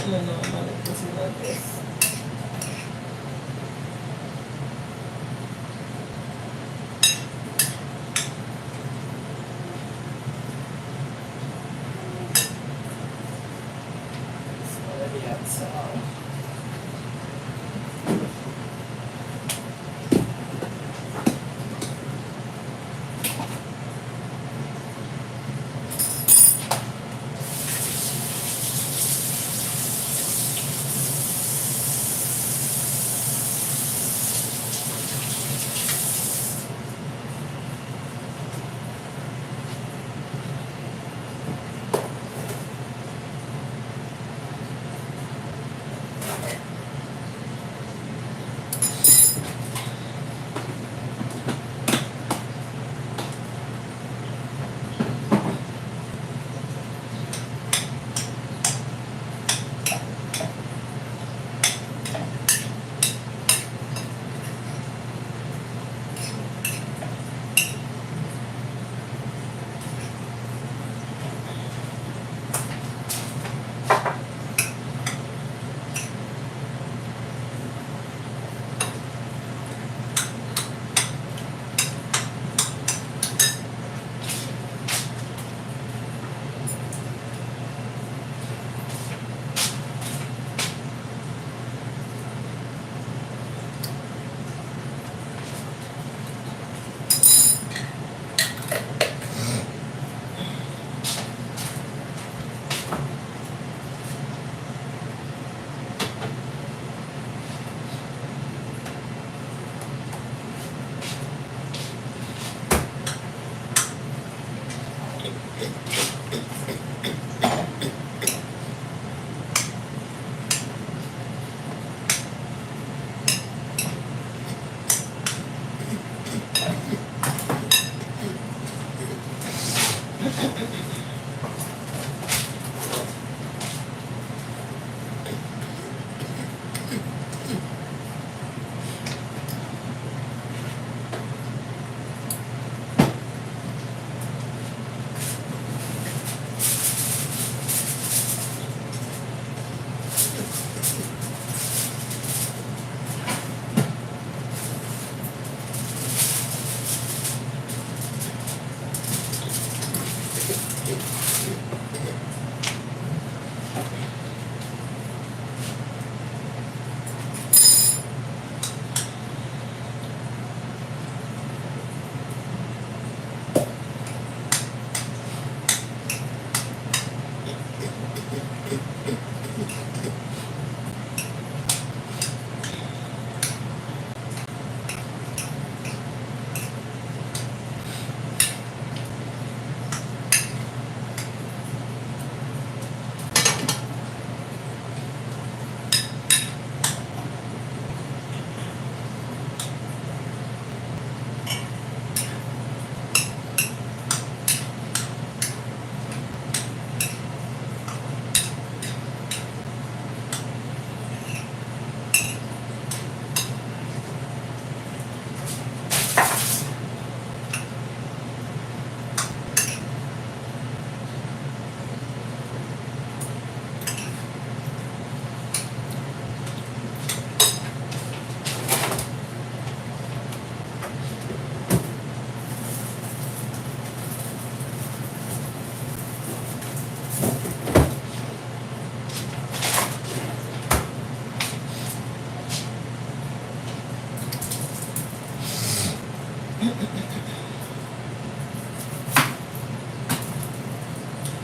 No, no, I'm gonna put it like this. It's already outside.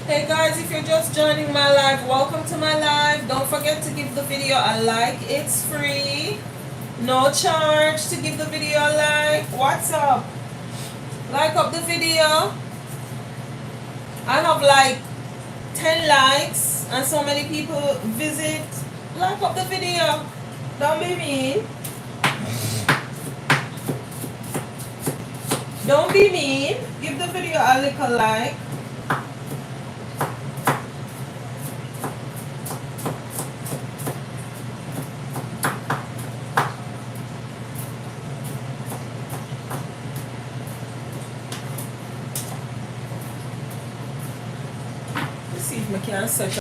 Hey guys, if you're just joining my live, welcome to my live. Don't forget to give the video a like. It's free. No charge to give the video a like. What's up? Like up the video. I have like 10 likes and so many people visit. Like up the video. Don't be mean. Don't be mean. Give the video a little like. See if I can set